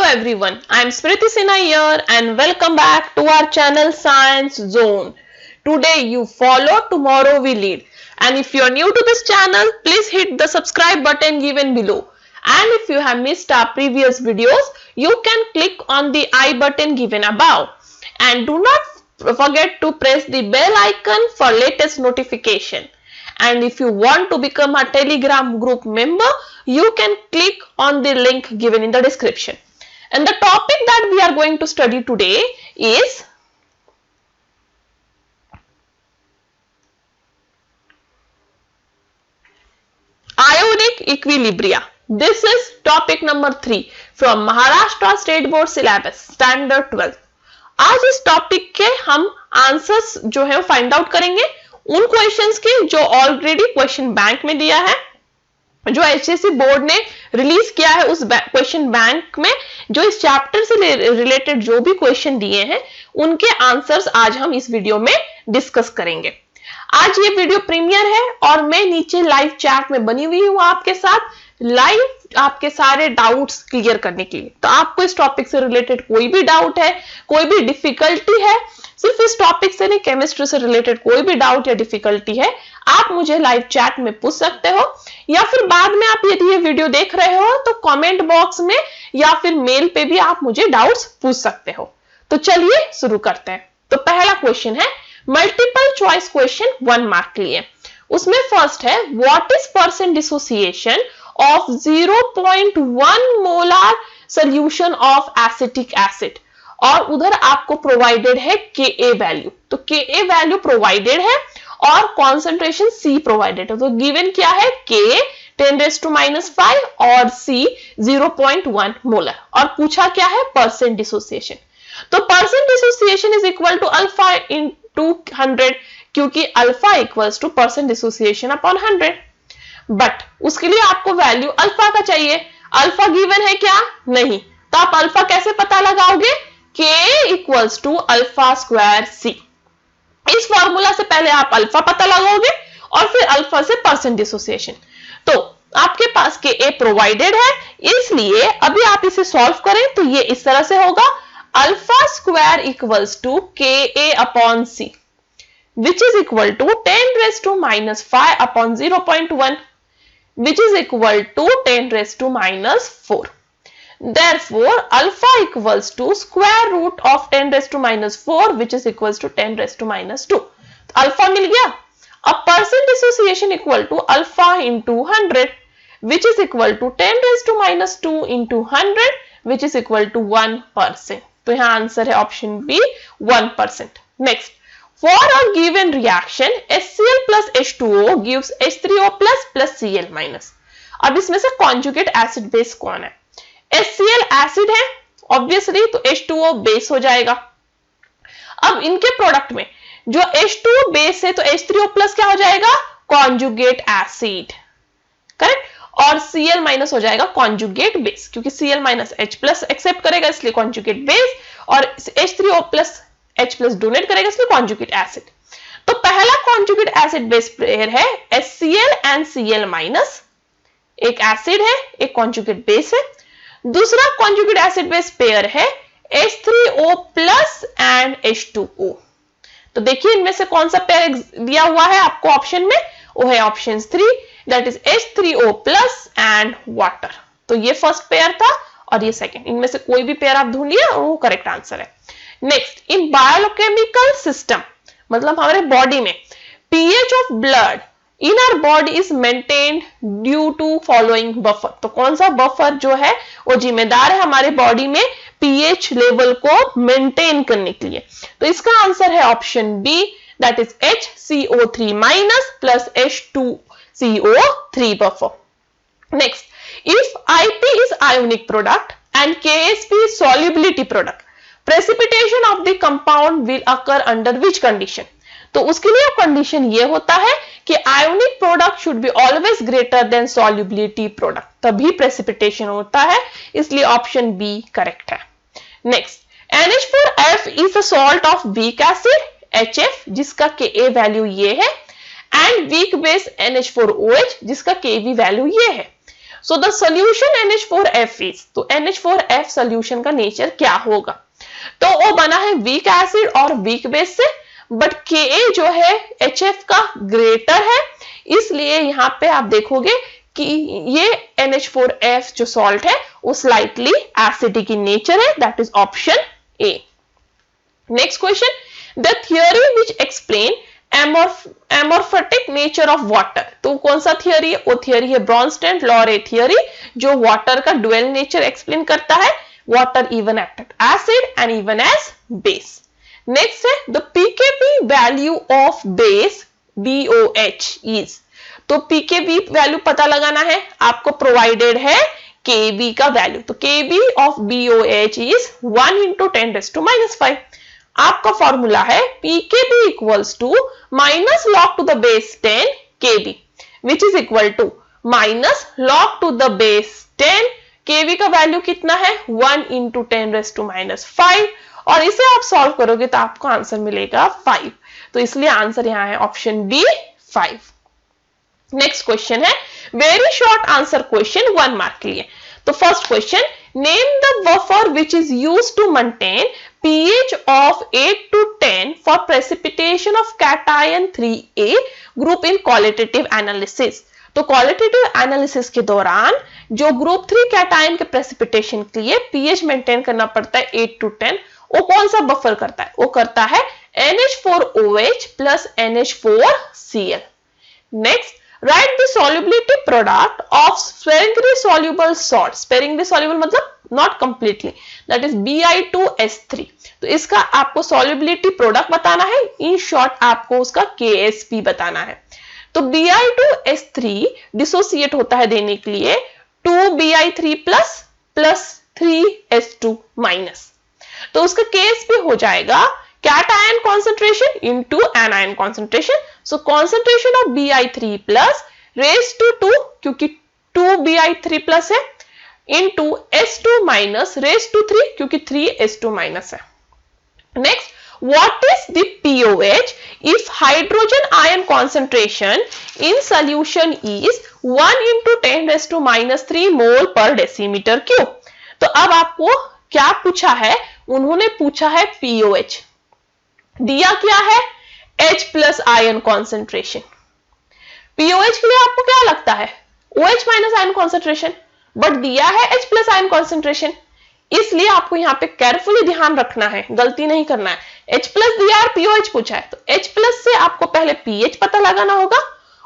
everyone, I am Smriti Sinha here and welcome back to our channel Science Zone. Today you follow, tomorrow we lead. And if you are new to this channel, please hit the subscribe button given below. And if you have missed our previous videos, you can click on the I button given above. And do not forget to press the bell icon for latest notification. And if you want to become a Telegram group member, you can click on the link given in the description. And the topic that we are going to study today is ionic equilibria. This is topic number 3 from Maharashtra State Board syllabus standard 12. आज इस topic के हम answers जो है find out करेंगे उन questions के जो ऑलरेडी क्वेश्चन बैंक में दिया है, जो एचएससी बोर्ड ने रिलीज किया है उस क्वेश्चन बैंक में जो इस चैप्टर से रिलेटेड जो भी क्वेश्चन दिए हैं उनके आंसर्स आज हम इस वीडियो में डिस्कस करेंगे। आज ये वीडियो प्रीमियर है और मैं नीचे लाइव चैट में बनी हुई हूँ आपके साथ, लाइव आपके सारे डाउट्स क्लियर करने के लिए। तो आपको इस टॉपिक से रिलेटेड कोई भी डाउट है, कोई भी डिफिकल्टी है, सिर्फ इस टॉपिक से नहीं, केमिस्ट्री से रिलेटेड कोई भी डाउट या डिफिकल्टी है, आप मुझे लाइव चैट में पूछ सकते हो, या फिर बाद में आप यदि ये वीडियो देख रहे हो तो कमेंट बॉक्स में या फिर मेल पे भी आप मुझे डाउट्स पूछ सकते हो। तो चलिए शुरू करते हैं। तो पहला क्वेश्चन है मल्टीपल चॉइस क्वेश्चन 1 मार्क के लिए। उसमें फर्स्ट है what is percent dissociation of 0.1 molar solution of acetic acid, और उधर आपको प्रोवाइडेड है Ka वैल्यू। तो Ka वैल्यू प्रोवाइडेड है और कॉन्सेंट्रेशन C प्रोवाइडेड है। तो गिवन क्या है K 10⁻⁵ और C 0.1 मोलर, और पूछा क्या है परसेंट डिसोसिएशन। तो percent dissociation is equal to alpha into 100, क्योंकि alpha equals to percent dissociation upon 100। बट उसके लिए आपको वैल्यू अल्फा का चाहिए। अल्फा गिवन है क्या? नहीं। तो आप अल्फा कैसे पता लगाओगे? K equals to alpha square C। इस फॉर्मूला से पहले आप अल्फा पता लगाओगे और फिर अल्फा से परसेंट डिसोसिएशन। तो आपके पास Ka प्रोवाइडेड है, इसलिए अभी आप इसे सॉल्व करें तो ये इस तरह से होगा alpha square equals to Ka upon C, which is equal to 10⁻⁵ upon 0.1, which is equal to 10⁻⁴. Therefore, alpha equals to square root of 10⁻⁴, which is equals to 10⁻². Alpha मिल गया। अब percent dissociation equal to alpha into 100, which is equal to 10⁻² into 100, which is equal to 1%. तो यहाँ answer है option B 1%। Next, for a given reaction HCl plus H2O gives H3O plus Cl-। अब इसमें से conjugate acid base कौन है? HCl acid है obviously, तो H2O बेस हो जाएगा। अब इनके प्रोडक्ट में जो H2O बेस है तो H3O प्लस क्या हो जाएगा? Conjugate acid, correct. और Cl- हो जाएगा कॉन्जुगेट बेस, क्योंकि Cl- H+ एक्सेप्ट करेगा इसलिए कॉन्जुगेट बेस, और H3O प्लस H+ डोनेट करेगा इसलिए कॉन्जुगेट एसिड। तो पहला कॉन्जुगेट एसिड बेस पेयर है HCl एंड Cl-, एक एसिड है, एक कॉन्जुगेट बेस है। दूसरा कॉन्जुगेट एसिड बेस पेयर है H3O प्लस एंड H2O। तो देखिए इनमें से कौन सा पेयर दिया हुआ है आपको ऑप्शन में, वो है option 3, that is H3O plus and water. तो ये फर्स्ट पेयर था और ये सेकेंड, इनमें से कोई भी पेयर आप ढूंढ लिया और वो करेक्ट आंसर है। नेक्स्ट, इन बायोकेमिकल सिस्टम, मतलब हमारे बॉडी में pH of blood in our body is maintained due to following buffer. तो कौन सा बफर जो है वो जिम्मेदार है हमारे बॉडी में pH लेवल को मेंटेन करने के लिए? तो इसका आंसर है option B, that is HCO3- plus H2CO3 buffer. Next, if IP is ionic product and KSP is solubility product, precipitation of the compound will occur under which condition? तो उसके लिए कंडीशन ये होता है कि ionic product should be always greater than solubility product, तभी precipitation होता है, इसलिए ऑप्शन बी करेक्ट है। Next, NH4F is a salt of weak acid HF, जिसका Ka वैल्यू ये है, एंड वीक बेस NH4OH, जिसका Kv वैल्यू ये है। So the solution NH4F is, तो NH4F सोल्यूशन का नेचर क्या होगा? तो वो बना है वीक एसिड और वीक बेस से, बट Ka जो है HF का ग्रेटर है, इसलिए यहां पे आप देखोगे कि ये NH4F जो सॉल्ट है वो स्लाइटली एसिडिक इन नेचर है, that is option A. Next question, the theory which explain एमोर्फेटिक nature of water, तो कौन सा थियोरी है? वो थियोरी है ब्रॉन्स्टेड-लॉरे थियोरी, जो वाटर का डुअल नेचर एक्सप्लेन करता है, water even act as acid and even as base. Next है the pKb value of base BOH is, तो pKb वैल्यू पता लगाना है, आपको प्रोवाइडेड है Kb का वैल्यू, तो Kb of BOH is 1 into 10⁻⁵। आपका फॉर्मूला है pKb equals to minus log to the base 10 Kb, which is equal to minus log to the base 10, Kb का वैल्यू कितना है? 1 into 10⁻⁵, और इसे आप सॉल्व करोगे तो आपको आंसर मिलेगा 5, तो इसलिए आंसर यहां है ऑप्शन बी 5। नेक्स्ट क्वेश्चन है very short answer question, 1 mark के लिए। तो first question, name the buffer which is used to maintain pH of 8 to 10 for precipitation of cation 3A group in qualitative analysis। तो qualitative analysis के दौरान जो group 3 cation के precipitation के लिए pH मेंटेन करना पड़ता है 8 to 10, वो कौन सा बफर करता है? वो करता है NH4OH plus NH4Cl। Next, right the solubility product of sparingly soluble salt, sparingly soluble मतलब not completely, that is Bi2S3। तो इसका आपको सॉल्युबिलिटी प्रोडक्ट बताना है, इन शॉर्ट आपको उसका KSP बताना है। तो Bi2S3 डिसोसिएट होता है देने के लिए 2Bi3 प्लस 3S2 माइनस, तो उसका KSP हो जाएगा cation concentration into anion concentration। So concentration of Bi3 plus raised to 2, क्योंकि 2Bi3 प्लस है, into S2 minus raised to 3, क्योंकि 3S2 minus है। Next, what is the POH if hydrogen ion concentration in solution is 1 into 10⁻³ mole per decimeter cube? तो अब आपको क्या पूछा है? उन्होंने पूछा है POH, दिया क्या है? H plus ion concentration। POH के लिए आपको क्या लगता है? OH minus ion concentration, but दिया है H plus ion concentration, इसलिए आपको यहाँ पे केयरफुली ध्यान रखना है, गलती नहीं करना है। H plus दिया और POH पूछा है, तो H plus से आपको पहले pH पता लगाना होगा,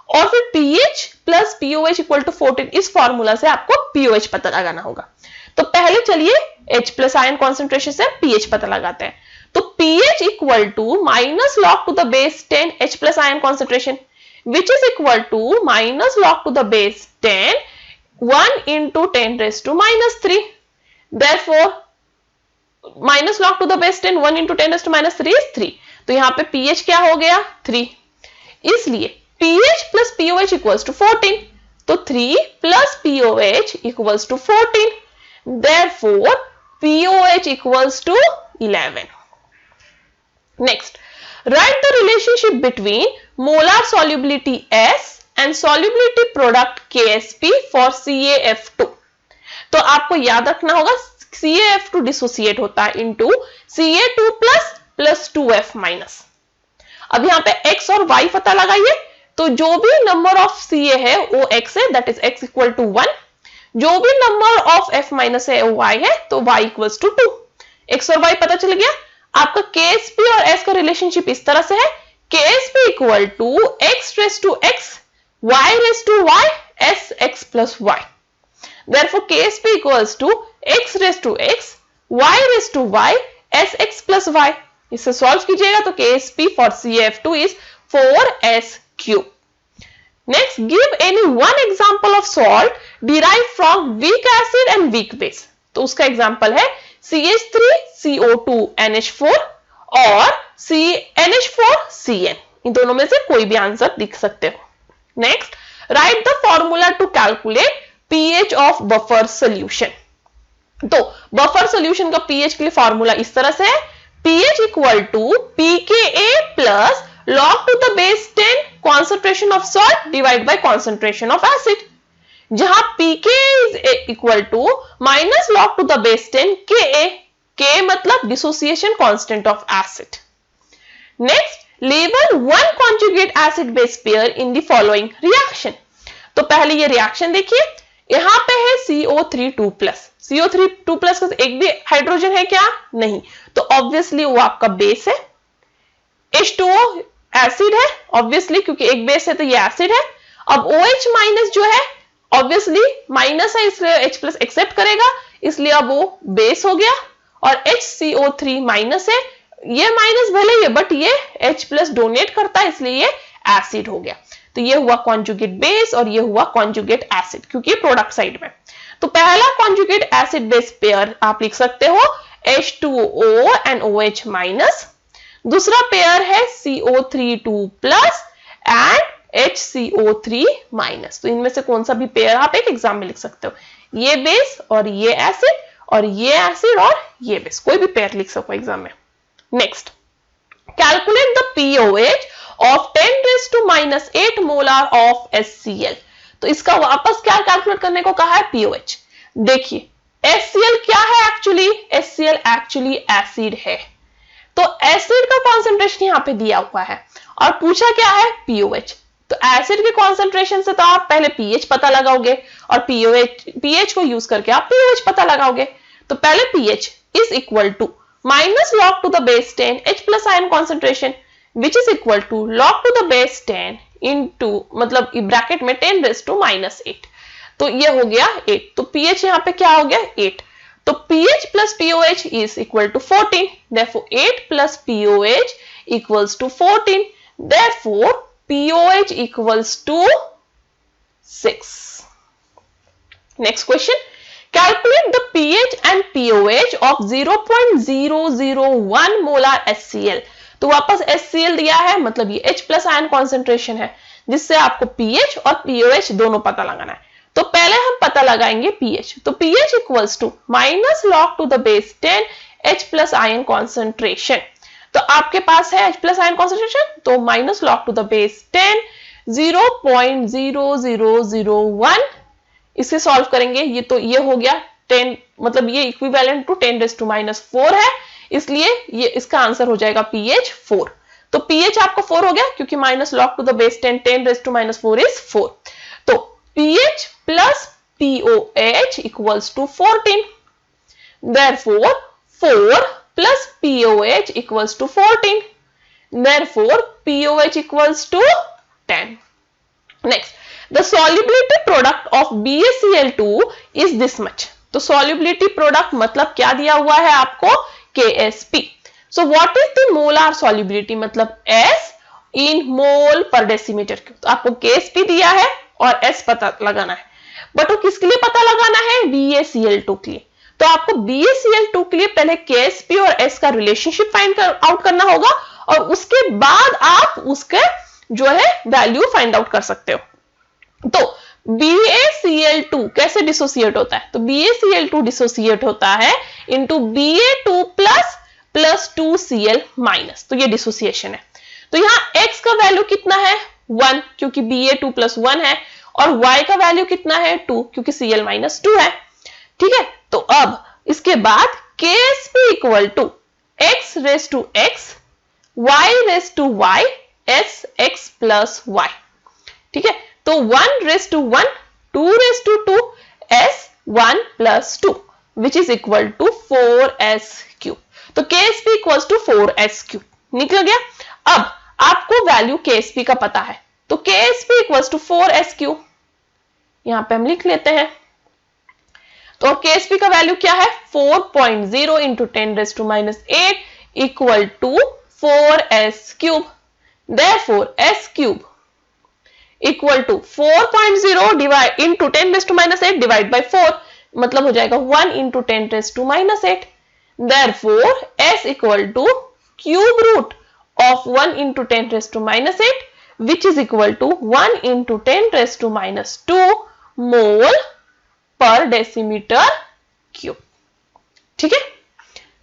और फिर pH plus POH equal to 14, इस फॉर्मूला से आपको POH पता लगाना होगा। तो पहले चलिए H plus ion concentration से pH पता लगाते हैं। तो pH equal to minus log to the base 10 H plus ion concentration, which is equal to minus log to the base 10 1 into 10⁻³ therefore minus log to the base 10 1 into 10⁻³ is 3, तो यहाँ पे pH क्या हो गया? 3, इसलिए pH plus POH equals to 14, तो 3 plus POH equals to 14, therefore POH equals to 11। Next, write the relationship between molar solubility S and solubility product KSP for CaF2। तो आपको याद रखना होगा CaF2 डिसोसिएट होता है into Ca2 plus 2F minus. अब यहाँ पे X और Y पता लगाइए, तो जो भी नंबर ऑफ Ca है वो X है, that is X equal to 1, जो भी नंबर ऑफ F माइनस है वो Y है, तो Y इक्वल्स टू 2। X और Y पता चल गया। आपका KSP और S का रिलेशनशिप इस तरह से है, KSP equal to X raise to X y raised to y s x plus y, therefore KSP equals to x raised to x y raised to y s x plus y। इसे solve कीजिएगा तो KSP for CaF2 is 4s cube। Next, give any one example of salt derived from weak acid and weak base। तो उसका example है CH3CO2 NH4 और NH4 CN, इन दोनों में से कोई भी आंसर लिख सकते हो। Next, write the formula to calculate pH of buffer solution। तो buffer solution का pH के लिए फॉर्मूला इस तरह से है, pH equal to pKa plus log to the base 10 concentration of salt divided by concentration of acid। जहां pK is equal to minus log to the base 10 Ka, K मतलब dissociation constant of acid. Next, label one conjugate acid base pair in the following reaction. तो पहले ये reaction देखिए, यहां पे है CO3 CO3 का एक भी हाइड्रोजन है क्या? नहीं, तो ऑब्वियसली वो आपका बेस है। H2O एसिड है ऑब्वियसली, क्योंकि एक बेस है तो ये एसिड है। अब OH माइनस जो है ऑब्वियसली माइनस है, इसलिए H+ एक्सेप्ट करेगा, इसलिए अब वो बेस हो गया। और HCO3 माइनस है, ये माइनस भले ही है बट ये H+ डोनेट करता है, इसलिए ये एसिड हो गया। तो ये हुआ कॉन्जुगेट बेस और ये हुआ कॉन्जुगेट एसिड, क्योंकि प्रोडक्ट साइड में। तो पहला कॉन्जुगेट एसिड बेस पेयर आप लिख सकते हो H2O and OH माइनस। दूसरा पेयर है CO3 एंड HCO3 माइनस। तो इनमें से कौन सा भी पेयर आप एक एग्जाम में लिख सकते हो, ये बेस और ये एसिड और ये एसिड और ये बेस, कोई भी पेयर लिख सको एग्जाम में। Next, calculate the pOH of 10⁻⁸ molar of HCl। तो इसका वापस क्या कैलकुलेट करने को कहा है? pOH। देखिए HCl क्या है एक्चुअली? HCl एक्चुअली एसिड है, तो एसिड का कॉन्सेंट्रेशन यहाँ पे दिया हुआ है और पूछा क्या है? pOH। तो एसिड के कॉन्सेंट्रेशन से तो आप पहले pH पता लगाओगे और pH को यूज करके आप pOH पता लगाओगे। तो पहले pH is equal to minus log to the base 10 H+ ion concentration which is equal to log to the base 10 into मतलब ब्रैकेट में 10⁻⁸। तो ये हो गया 8। तो pH यहाँ पे क्या हो गया? 8। तो pH plus pOH is equal to 14. Therefore, 8 plus pOH equals to 14. Therefore, pOH equals to 6. Next question. Calculate the pH and pOH of 0.001 molar HCl. तो वापस HCl दिया है, मतलब ये H+ आयन कॉन्सेंट्रेशन है, जिससे आपको pH और pOH दोनों पता लगाना है। तो पहले हम पता लगाएंगे pH। तो pH equals to minus log to the base 10 H+ ion concentration. तो आपके पास है H+ आयन कॉन्सेंट्रेशन, तो minus log to the base 10 0.0001। इसे सॉल्व करेंगे, ये तो ये हो गया 10, मतलब ये इक्विवेलेंट टू 10⁻⁴ है, इसलिए ये इसका आंसर हो जाएगा pH 4। तो pH आपको 4 हो गया, क्योंकि minus log to the base 10⁻⁴ is 4। तो pH plus pOH equals to 14. Therefore, 4 plus pOH equals to 14. Therefore, pOH equals to 10. Next, the solubility product of BaCl2 is this much. तो solubility product मतलब क्या दिया हुआ है आपको? KSP. So, what is the molar solubility? मतलब S in mole per decimeter cube. तो आपको KSP दिया है और S पता लगाना है, बट वो किसके लिए पता लगाना है? BaCl2 के लिए। तो आपको BaCl2 के लिए पहले KSP और S का रिलेशनशिप फाइंड आउट करना होगा और उसके बाद आप उसके जो है वैल्यू फाइंड आउट कर सकते हो। तो BaCl2 कैसे डिसोसिएट होता है? तो BaCl2 डिसोसिएट होता है into Ba2 plus 2Cl minus. तो ये डिसोसिएशन है। तो यहाँ X का वैल्यू कितना है? 1, क्योंकि Ba2 + 1 है, और Y का वैल्यू कितना है? 2, क्योंकि Cl - 2 है। ठीक है, तो अब इसके बाद KSP equal to X raised to X, Y raised to Y, SX plus Y। ठीक है, तो 1 raised to 1, 2 raised to 2, S1 plus 2 which is equal to 4S cube। तो KSP equals to 4S cube निकल गया। अब आपको value KSP का पता है, तो KSP equals to 4S cube, यहां पे हम लिख लेते हैं। तो KSP का वैल्यू क्या है? 4.0 into 10⁻⁸ equal to 4S cube। Therefore, S cube equal to 4.0 into 10⁻⁸ divide by 4, मतलब हो जाएगा 1 into 10⁻⁸। Therefore, S equal to cube root of 1 into 10⁻⁸, which is equal to 1 into 10⁻² mole per decimeter cube। ठीक है,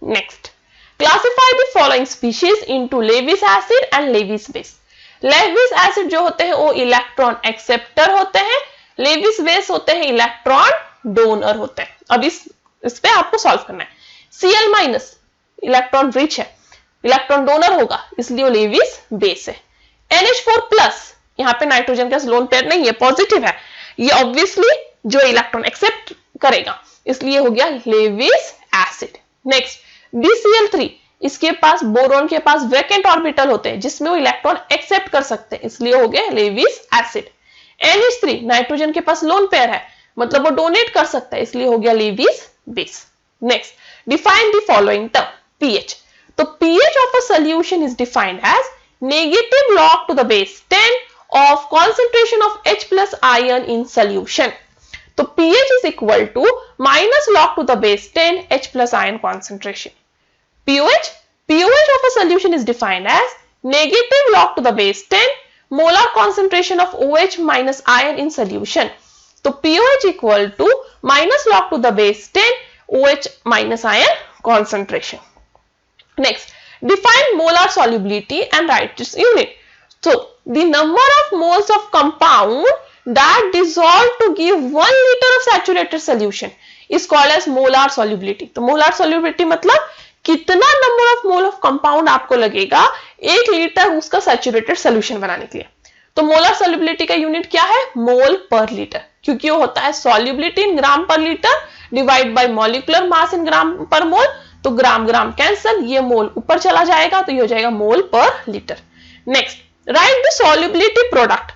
next, classify the following species into Lewis acid and Lewis base. Lewis acid जो होते हैं वो electron acceptor होते हैं, Lewis base होते हैं इलेक्ट्रॉन डोनर होते हैं। अब इस पे आपको सॉल्व करना है। Cl माइनस इलेक्ट्रॉन रिच है, इलेक्ट्रॉन डोनर होगा, इसलिए वो लेविस बेस है। NH4 प्लस, यहाँ पे नाइट्रोजन का लोन पेयर नहीं है, पॉजिटिव है, ये ऑब्वियसली जो इलेक्ट्रॉन एक्सेप्ट करेगा, इसलिए हो गया लेविस एसिड। नेक्स्ट BCl3, इसके पास बोरोन के पास वैकेंट ऑर्बिटल होते हैं जिसमें वो इलेक्ट्रॉन एक्सेप्ट कर सकते हैं, इसलिए हो गया लेविस एसिड। NH3, नाइट्रोजन के पास लोन पेयर है, मतलब वो डोनेट कर सकता है, इसलिए हो गया Lewis base. Next define the following term pH। तो pH of a solution is defined as negative log to the base 10 of concentration of H plus ion in solution। तो pH is equal to minus log to the base 10 H plus ion concentration। pH of a solution is defined as negative log to the base 10 molar concentration of OH minus ion in solution। तो pOH equal to minus log to the base 10 OH minus ion concentration। Next, define molar solubility and write its unit। So, the number of moles of compound that dissolve to give 1 liter of saturated solution is called as molar solubility। तो molar solubility मतलब कितना number of mole of compound आपको लगेगा 1 litre उसका saturated solution बनाने के लिए। तो मोलर सॉल्युबिलिटी का यूनिट क्या है? मोल पर लीटर, क्योंकि वो होता है solubility in gram per litre divide by molecular mass in gram per mole. तो ग्राम ग्राम कैंसल, ये मोल ऊपर चला जाएगा, तो ये हो जाएगा मोल पर litre. Next, right the solubility product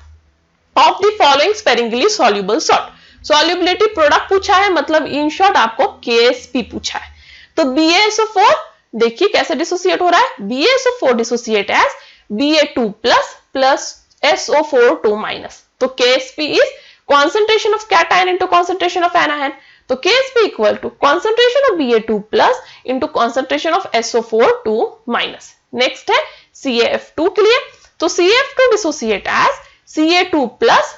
of the following sparingly soluble salt. Solubility product पूछा है, मतलब इन शॉर्ट आपको KSP पूछा है। तो BaSO4 देखिए कैसे डिसोसिएट हो रहा है, BaSO4 dissociate as Ba2 plus SO4 2-। तो KSP is concentration of cation into concentration of anion। तो KSP equal to concentration of Ba2 plus into concentration of SO4 2-। Next है CaF2 के लिए, तो CaF2 dissociate as Ca2 plus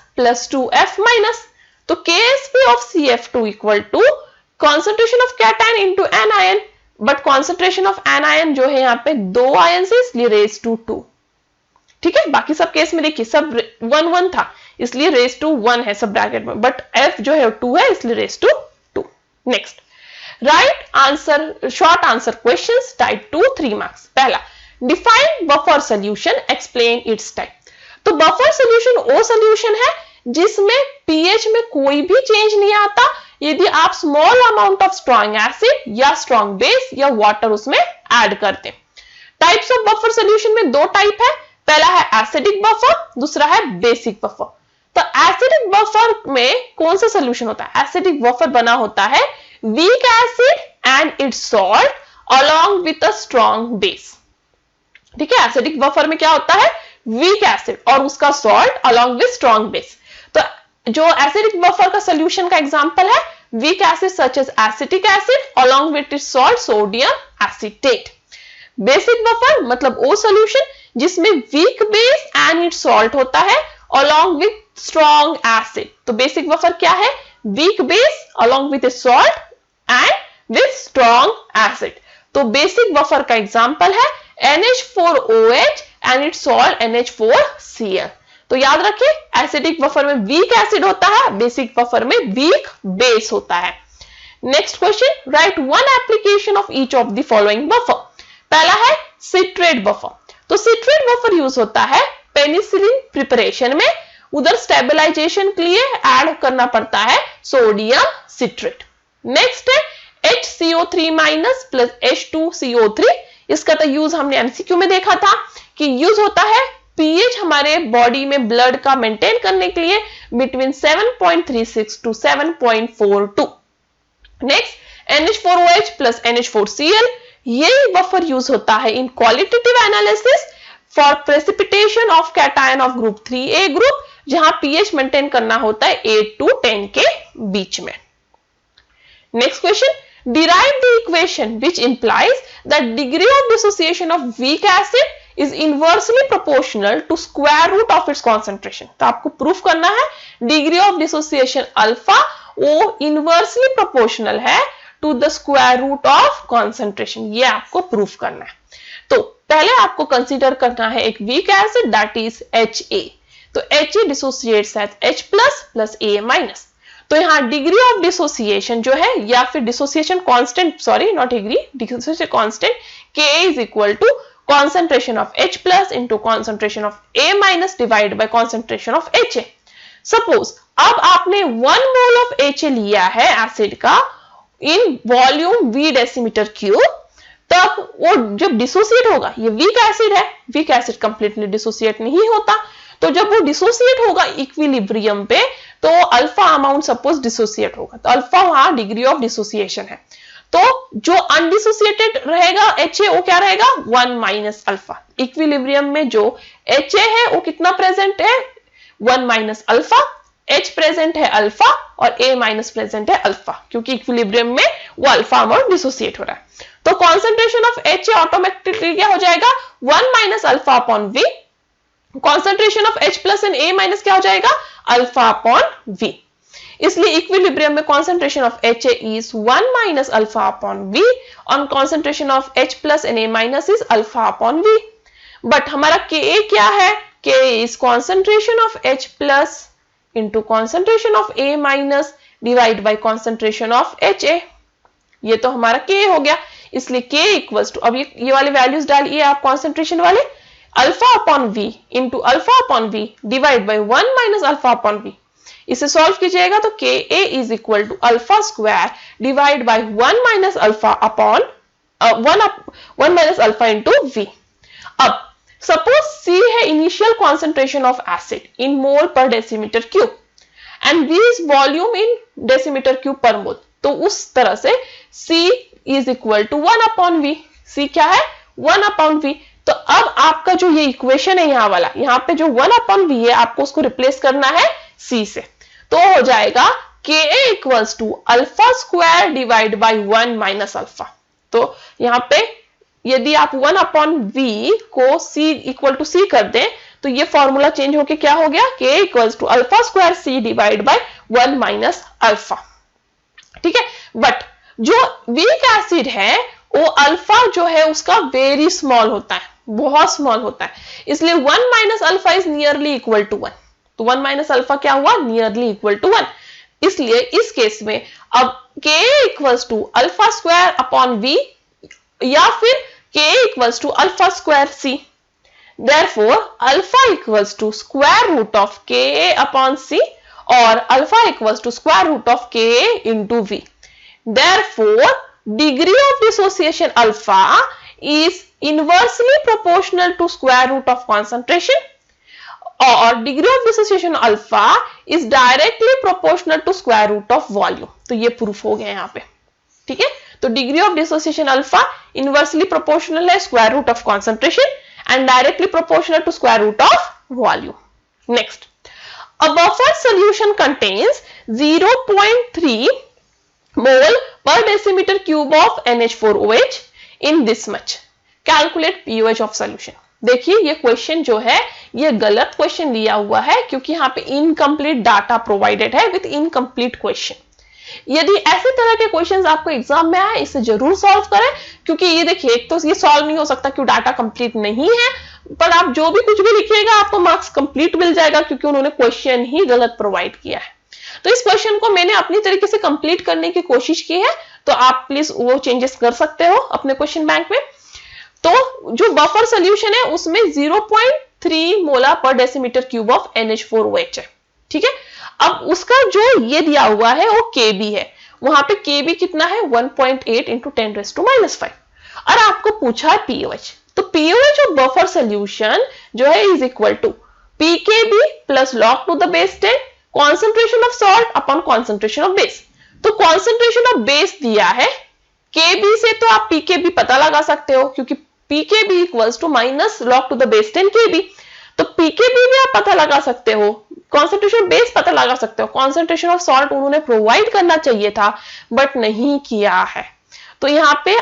2F-। तो KSP of CF2 equal to concentration of cation into anion, but concentration of anion जो है यहाँ पे 2 ion से, इसलिए रेज टू 2। ठीक है, बाकी सब केस में देखिए सब 1-1 था, इसलिए रेज टू 1 है सब ब्रैकेट में, बट F जो है 2 है, इसलिए raise to 2। Next, write answer short answer questions type 2 3 marks. पहला, define buffer solution, explain its type. तो बफर सॉल्यूशन वो सॉल्यूशन है जिसमें pH में कोई भी चेंज नहीं आता यदि आप small amount of strong acid या स्ट्रॉन्ग बेस या वाटर उसमें ऐड करते हैं। टाइप्स ऑफ बफर सॉल्यूशन में 2 टाइप है, पहला है एसिडिक बफर, दूसरा है बेसिक बफर। तो एसिडिक बफर में कौन सा सॉल्यूशन होता है? एसिडिक बफर बना होता है weak acid and its salt along with a strong base. ठीक है, एसिडिक बफर में क्या होता है? वीक एसिड और उसका salt along with strong base. तो जो एसिडिक बफर का सॉल्यूशन का एग्जांपल है weak acid such as acetic acid along with its salt sodium acetate. Basic buffer मतलब वो सॉल्यूशन जिसमें weak base and its salt होता है अलोंग विद स्ट्रॉन्ग एसिड। तो बेसिक बफर क्या है? Weak base along with its salt and with strong acid. तो basic buffer का एग्जांपल है NH4OH and its salt NH4Cl। तो याद रखिए एसिडिक बफर में वीक एसिड होता है, बेसिक बफर में वीक बेस होता है। Next question, right one application of each of the following buffer. पहला है सिट्रेट बफर। तो सिट्रेट बफर यूज होता है पेनिसिलिन प्रिपरेशन में, उधर स्टेबलाइजेशन के लिए ऐड करना पड़ता है सोडियम सिट्रेट। नेक्स्ट है HCO3- प्लस H2CO3। इसका तो यूज हमने MCQ में देखा था कि यूज होता है pH हमारे बॉडी में ब्लड का मेंटेन करने के लिए between 7.36 to 7.42। Next NH4OH plus NH4Cl, यही बफर यूज होता है इन qualitative analysis for precipitation of cation of group 3A group, जहां pH मेंटेन करना होता है 8 to 10 के बीच में। Next question, derive the equation which implies that degree of dissociation of weak acid is inversely proportional to square root of its concentration। तो आपको proof करना है डिग्री ऑफ डिसोसिएशन अल्फा वो इनवर्सली प्रोपोर्शनल है to the square root of concentration, ये आपको proof करना है। तो पहले आपको कंसीडर करना है एक weak acid that is HA। तो He dissociates at H plus A minus. तो यहाँ डिग्री ऑफ डिसोसिएशन जो है या फिर dissociation constant, sorry not degree, dissociation constant Ka is equal to concentration of H plus into concentration of A minus divided by concentration of HA। Suppose अब आपने 1 mole of HA लिया है acid का in volume V decimetre cube, तब वो जब dissociate होगा, ये वीक एसिड है, वीक एसिड कंप्लीटली डिसोसिएट नहीं होता, तो जब वो डिसोसिएट होगा इक्विलिब्रियम पे तो अल्फा अमाउंट सपोज डिसोसिएट होगा, तो अल्फा वहां डिग्री ऑफ डिसोसिएशन है। तो जो अनडिसोसिएटेड रहेगा HA वो क्या रहेगा 1 माइनस अल्फा। इक्विलिब्रियम में जो HA है वो कितना प्रेजेंट है 1 माइनस अल्फा, H प्रेजेंट है अल्फा और A माइनस प्रेजेंट है अल्फा, क्योंकि इक्विलिब्रियम में वो अल्फा अमाउंट डिसोसिएट हो रहा है। तो कॉन्सेंट्रेशन ऑफ HA ऑटोमेटिकली क्या हो जाएगा 1 minus alpha upon V, concentration of H plus and A minus क्या हो जाएगा अल्फा अपॉन V। इसलिए इक्विलिब्रियम में concentration of HA is 1 minus alpha upon V और concentration of H plus and A minus is alpha upon V। But हमारा Ka क्या है, Ka is concentration of H plus into concentration of A minus divide by concentration of HA। ये तो हमारा Ka हो गया, इसलिए K इक्वल्स टू, अब ये वाले वैल्यूज डालिए आप कॉन्सेंट्रेशन वाले, alpha upon V into alpha upon V divide by 1 minus alpha upon V। इसे सॉल्व कीजिएगा तो Ka is equal to alpha square divide by 1 minus alpha upon 1 minus alpha into V। अब suppose C है initial concentration of acid in mole per decimetre cube and V is volume in decimetre cube per mole, तो उस तरह से C is equal to 1 upon V। C क्या है 1 upon V। तो अब आपका जो ये इक्वेशन है यहाँ वाला, यहाँ पे जो 1 अपॉन V है आपको उसको रिप्लेस करना है C से, तो हो जाएगा Ka equals to alpha square divide by 1 minus alpha. तो यहाँ पे यदि आप 1 अपॉन V को C इक्वल टू C कर दें तो ये फॉर्मूला चेंज होके क्या हो गया Ka equals to alpha square C divide by 1 minus alpha. ठीक है, बट जो वीक एसिड है वो अल्फा जो है उसका वेरी स्मॉल होता है, बहुत स्मॉल होता है, इसलिए 1 minus alpha is nearly equal to 1। तो 1 माइनस अल्फा क्या हुआ नियरली इक्वल टू 1, इसलिए इस केस में अब Ka equals to alpha square upon V या फिर Ka equals to alpha square C। Therefore alpha equals to square root of Ka upon C और alpha equals to square root of Ka into V। Therefore, degree of dissociation alpha is inversely proportional to square root of concentration, or degree of dissociation alpha is directly proportional to square root of volume। तो ये proof हो गया यहाँ पे, ठीक है। तो degree of dissociation alpha inversely proportional है square root of concentration and directly proportional to square root of volume। Next, a buffer solution contains 0.3 mole per decimeter cube of NH4OH in this much। Calculate pH of solution। देखिए ये question जो है ये गलत question लिया हुआ है क्योंकि यहाँ पे इनकम्प्लीट डाटा प्रोवाइडेड है विद इनकम्प्लीट क्वेश्चन। यदि ऐसे तरह के क्वेश्चंस आपको एग्जाम में आए इसे जरूर सॉल्व करें, क्योंकि ये देखिए एक तो ये सॉल्व नहीं हो सकता क्योंकि डाटा कंप्लीट नहीं है, पर आप जो भी कुछ भी लिखिएगा आपको मार्क्स कंप्लीट मिल जाएगा क्योंकि उन्होंने क्वेश्चन ही गलत प्रोवाइड किया है। तो इस क्वेश्चन को मैंने अपनी तरीके से कंप्लीट करने की कोशिश की है, तो आप प्लीज वो चेंजेस कर सकते हो अपने क्वेश्चन बैंक में। तो जो बफर सोल्यूशन है उसमें 0.3 मोला पर डेसीमीटर क्यूब ऑफ NH4OH है, ठीक है। अब उसका जो ये दिया हुआ है वो Kb है, वहां पे Kb कितना है 1.8 इंटू 10⁻⁻⁵। और आपको पूछा है pOH, तो pOH ऑफ बफर सोल्यूशन जो है is equal to pKb plus log to the base 10 concentration of salt upon concentration of base. तो कॉन्सेंट्रेशन ऑफ बेस दिया है, Kb से तो आप pKb पता लगा सकते हो क्योंकि pKb equals to minus log to the base 10 Kb। तो pKb भी आप पता लगा सकते हो, कॉन्सेंट्रेशन ऑफ बेस पता लगा सकते हो, कॉन्सेंट्रेशन ऑफ सॉल्ट उन्होंने प्रोवाइड करना चाहिए था बट नहीं किया है। तो यहाँ पे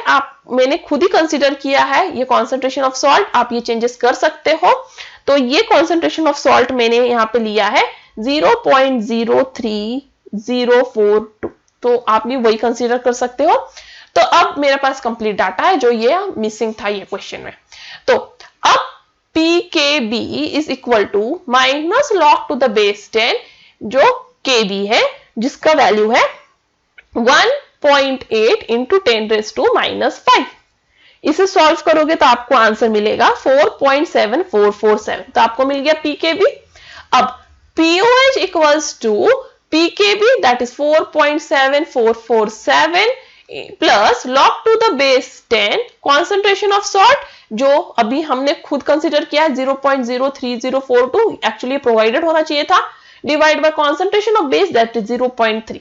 मैंने खुद ही कंसीडर किया है ये कॉन्सेंट्रेशन ऑफ सॉल्ट, आप ये चेंजेस कर सकते हो। तो ये कॉन्सेंट्रेशन ऑफ सॉल्ट मैंने यहाँ पे लिया है 0.03042, तो आप भी वही कंसीडर कर सकते हो। तो अब मेरे पास कंप्लीट डाटा है जो ये मिसिंग था ये क्वेश्चन में। तो अब PKB is equal to minus log to the base 10 जो KB है जिसका वैल्यू है 1.8 इंटू 10⁻⁻5। इसे सॉल्व करोगे तो आपको आंसर मिलेगा 4.7447। तो आपको मिल गया PKB। अब POH equals to PKB that is 4.7447 plus log to the base 10 concentration of salt जो अभी हमने खुद कंसिडर किया 0.03042 एक्चुअली प्रोवाइडेड होना चाहिए था, divide by concentration of base that is 0.3।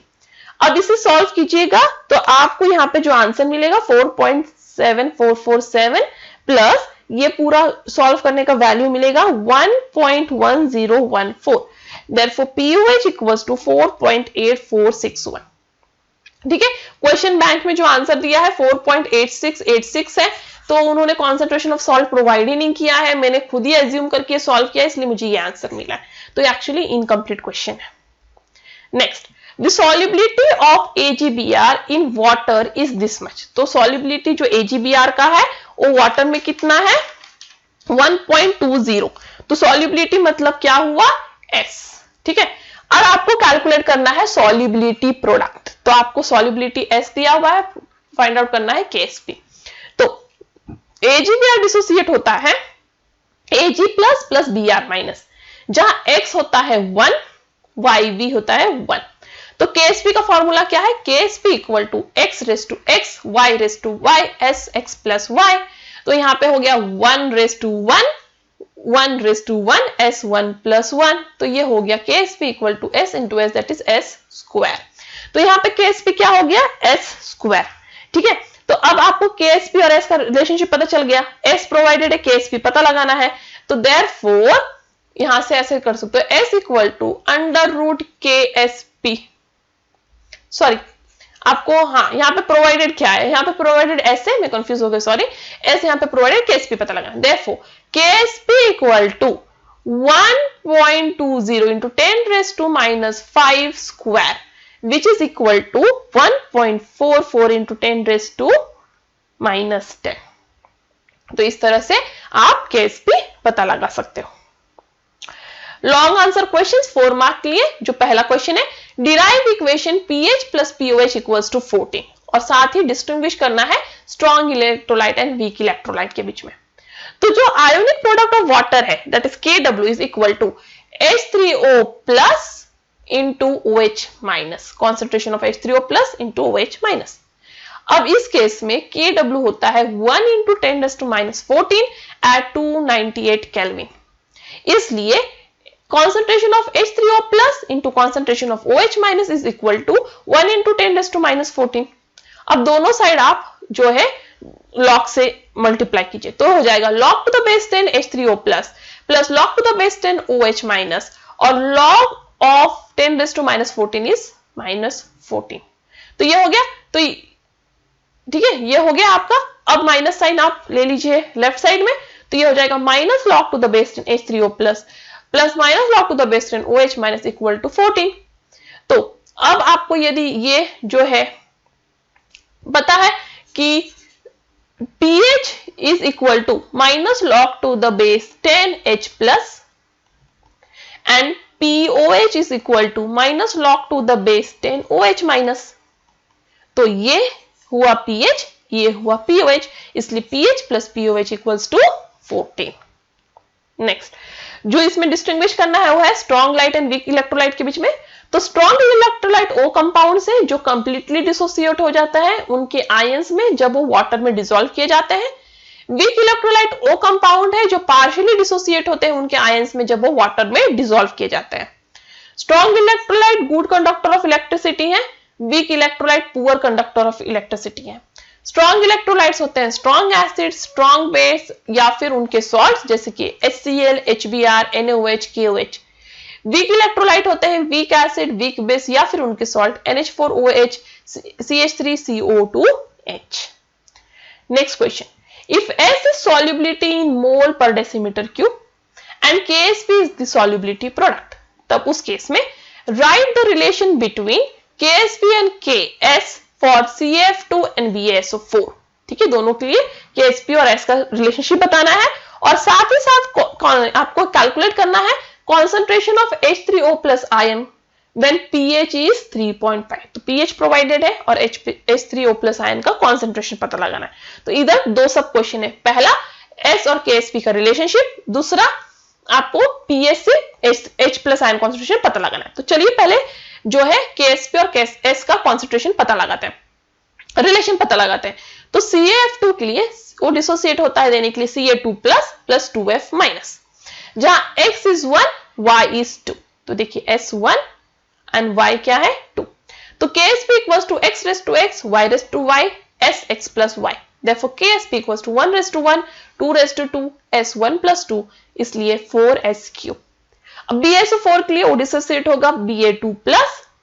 अब इसे सॉल्व कीजिएगा तो आपको यहाँ पे जो आंसर मिलेगा 4.7447 प्लस ये पूरा सॉल्व करने का वैल्यू मिलेगा 1.1014। Therefore POH equals to 4.8461। ठीक है, क्वेश्चन बैंक में जो आंसर दिया है 4.8686 है, तो उन्होंने कॉन्सेंट्रेशन ऑफ सॉल्ट प्रोवाइड ही नहीं किया है, मैंने खुद ही एज्यूम करके सॉल्व किया इसलिए मुझे ये आंसर मिला है। तो एक्चुअली इनकम्प्लीट क्वेश्चन है। Next, the solubility of AgBr in water is this much. तो सॉल्युबिलिटी जो AgBr का है वो वाटर में कितना है 1.20। तो सॉल्युबिलिटी मतलब क्या हुआ S। ठीक है, और आपको कैलकुलेट करना है सॉल्युबिलिटी प्रोडक्ट। तो आपको सॉल्युबिलिटी S दिया हुआ है, फाइंड आउट करना है KSP। तो AgBr डिसोसिएट होता है Ag plus plus Br minus, जहां X होता है 1, YV होता है 1। तो KSP का फॉर्मूला क्या है, KSP equal to X raise to X, Y raise to Y, S X plus Y। तो यहाँ पे हो गया 1 raise to 1, 1 raise to 1, S 1 plus 1। तो ये हो गया KSP equal to S into S that is S square. तो यहाँ पे KSP क्या हो गया S स्क्वायर। ठीक है, तो अब आपको KSP और S का रिलेशनशिप पता चल गया, S प्रोवाइडेड है, KSP पता लगाना है। तो देयरफॉर यहां से ऐसे कर सकते हो S equal to under root KSP। Sorry, आपको हाँ यहाँ पे प्रोवाइडेड क्या है, यहाँ पे प्रोवाइडेड S है, मैं कंफ्यूज हो गई, सॉरी। S यहाँ पे प्रोवाइडेड, KSP पता लगाना। Therefore KSP equal to 1.20 into 10⁻⁻5 square which is equal to 1.44 into 10⁻⁻10। तो इस तरह से आप KSP पता लगा सकते हो। लॉन्ग आंसर क्वेश्चंस 4 मार्क के लिए। जो पहला क्वेश्चन है, derive equation pH plus POH equals to 14, और साथ ही डिस्टिंग्विश करना है strong electrolyte and weak electrolyte के बीच में। तो जो आयोनिक प्रोडक्ट ऑफ वाटर है that is KW is equal to H3O plus into OH minus, concentration of H3O plus into OH minus. अब इस केस में KW होता है 1 इंटू 10⁻⁻14 एट 298 केल्विन। इसलिए concentration of H3O plus into concentration of OH minus is equal to 1 into 10⁻⁻14। अब दोनों side आप जो है log से मल्टीप्लाई कीजिए, तो हो जाएगा log to the base 10 H3O plus plus log to the base 10 OH minus, और log of 10⁻⁻14 is -14। तो ये हो गया, तो ठीक है, ये हो गया आपका। अब माइनस साइन आप ले लीजिए लेफ्ट साइड में, तो ये हो जाएगा minus log to the base 10 H3O plus plus minus log to the base 10 OH minus equal to 14। तो अब आपको यदि ये जो है पता है कि pH is equal to minus log to the base 10H plus and POH is equal to minus log to the base 10 OH minus. तो ये हुआ pH, ये हुआ POH, इसलिए pH plus POH equals to 14। Next, जो इसमें distinguish करना है वो है strong light and weak electrolyte के बीच में। तो स्ट्रॉन्ग इलेक्ट्रोलाइट ओ कंपाउंड से जो कंप्लीटली डिसोसिएट हो जाता है उनके आयंस में जब वो वाटर में डिसॉल्व किए जाते हैं। वीक इलेक्ट्रोलाइट ओ कंपाउंड है जो पार्शियली डिसोसिएट होते हैं उनके आयंस में जब वो वाटर में डिसॉल्व किए जाते हैं। Strong electrolyte good conductor of electricity है, weak electrolyte poor conductor of electricity है। स्ट्रॉन्ग इलेक्ट्रोलाइट्स होते हैं स्ट्रॉन्ग एसिड, स्ट्रॉन्ग बेस या फिर उनके सॉल्ट्स जैसे कि HCl, HBr, NaOH, KOH। Weak electrolyte होते हैं वीक एसिड, वीक बेस या फिर उनके salt NH4OH, CH3CO2H। Next question, if S is solubility in mole per decimeter cube and KSP is the solubility product, तब उस case में write the relation between KSP and KS for CF2 and BaSO4। ठीक है, दोनों के लिए KSP और S का रिलेशनशिप बताना है और साथ ही साथ आपको कैलकुलेट करना है concentration of H3O plus ion when pH is 3.5। तो pH प्रोवाइडेड है और H3O प्लस आयन का कॉन्सेंट्रेशन पता लगाना है। तो इधर दो सब क्वेश्चन है, पहला S और KSP का रिलेशनशिप, दूसरा आपको pH से H प्लस आयन कॉन्सेंट्रेशन पता लगाना है। तो चलिए पहले जो है KSP और KS का कॉन्सेंट्रेशन पता लगाते हैं, रिलेशन पता लगाते हैं। तो CaF2 के लिए वो डिसोसिएट होता है देने के लिए Ca2 प्लस 2F माइनस, जहां X is 1 Y is 2। तो देखिए S1 एंड Y क्या है 2। तो KSP equals to X raised to X, Y raised to Y, SX plus Y। Therefore KSP equals to 1 raised to 1, 2 raised to 2, S1 plus 2, इसलिए 4S3। अब BaSO4 के लिए वो डिसोसिएट होगा Ba2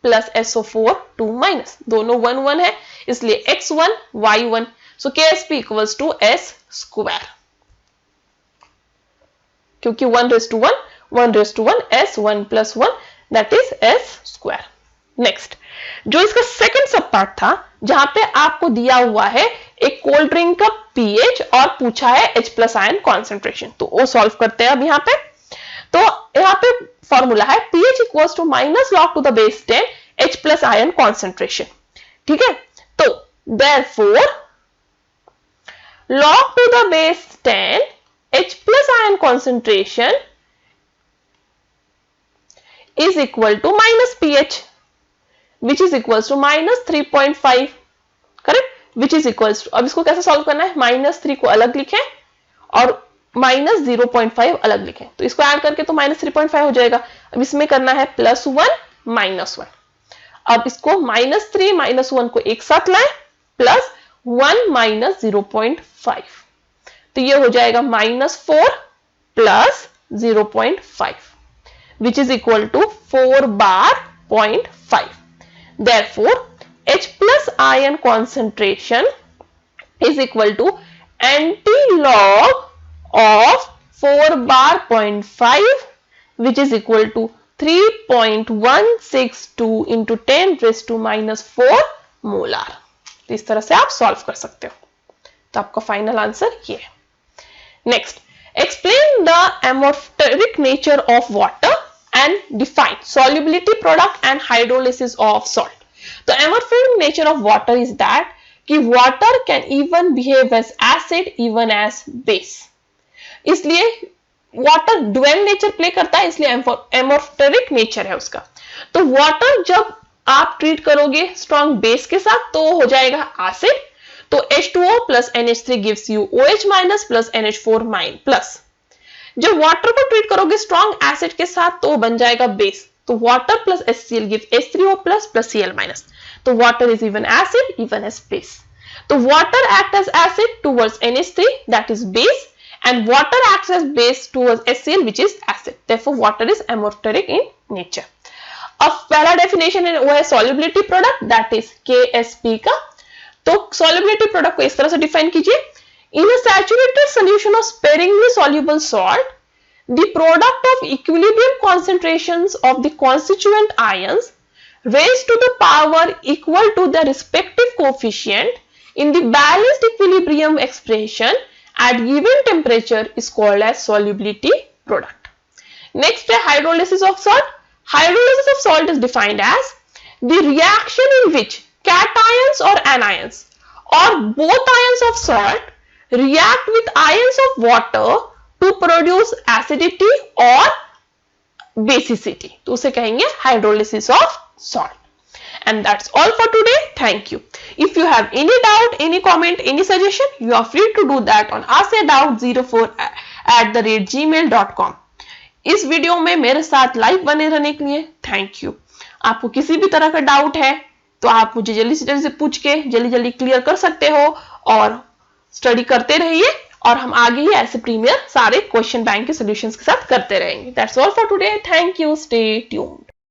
प्लस SO4 2 माइनस, दोनों 1 1 है इसलिए X1 Y1। So KSP equals to S square, क्योंकि 1 raised to 1, 1 raised to 1, S1 plus 1 that is S square. Next, जो इसका सेकंड सब पार्ट था जहां पे आपको दिया हुआ है एक कोल्ड ड्रिंक का pH और पूछा है H प्लस आयन कॉन्सेंट्रेशन, तो वो सॉल्व करते हैं अब यहाँ पे। तो यहाँ पे फॉर्मूला है pH equals to minus log to the base 10 H plus ion concentration. ठीक है, तो therefore log to the base 10 H plus ion concentration is equal to minus pH, which is equals to minus 3.5, correct, which is equals to, अब इसको कैसे solve करना है, -3 को अलग लिखें और -0.5 अलग लिखें, तो इसको ऐड करके तो -3.5 हो जाएगा। अब इसमें करना है +1 -1, अब इसको -3 -1 को एक साथ लाएं प्लस 1 -0.5, तो ये हो जाएगा -4 plus 0.5, which is equal to 4 bar 0.5. Therefore, H plus ion concentration is equal to anti-log of 4 bar 0.5, which is equal to 3.162 into 10 raised to -4 molar. तो इस तरह से आप सॉल्व कर सकते हो। तो आपका फाइनल आंसर ये है। Next, explain the amphoteric nature of water and define solubility product and hydrolysis of salt. तो amphoteric nature of water is that कि water can even behave as acid even as base, इसलिए water dual nature play करता है, इसलिए एमोर्फेरिक nature है उसका। तो water जब आप ट्रीट करोगे स्ट्रॉन्ग बेस के साथ तो हो जाएगा एसिड, तो H2O plus NH3 gives you OH minus plus NH4 plus। जब वाटर को ट्रीट करोगे स्ट्रॉन्ग एसिड के साथ तो बन जाएगा बेस, तो water plus HCl gives H3O plus Cl minus। तो water is even acid even as base। तो water acts as acid towards NH3 that is base and water acts as base towards HCl which is acid। Therefore water is amorphous in nature। अब पहला definition है वो है solubility product that is KSP का। तो solubility product को इस तरह से डिफाइन कीजिए, in a saturated solution of sparingly soluble salt the product of equilibrium concentrations of the constituent ions raised to the power equal to the respective coefficient in the balanced equilibrium expression at given temperature is called as solubility product। Next है hydrolysis of salt। Hydrolysis of salt is defined as the reaction in which cations or anions or both ions of salt react with ions of water to produce acidity or basicity, तो उसे कहेंगे hydrolysis of salt। And that's all for today. Thank you. If you have any doubt, any comment, any suggestion, you are free to do that on askadoubt04@gmail.com। इस video में मेरे साथ live बने रहने के लिए थैंक यू। आपको किसी भी तरह का डाउट है तो आप मुझे जल्दी से पूछ के जल्दी क्लियर कर सकते हो और स्टडी करते रहिए, और हम आगे ही ऐसे प्रीमियर सारे क्वेश्चन बैंक के सॉल्यूशंस के साथ करते रहेंगे। That's all for today. Thank you. Stay tuned.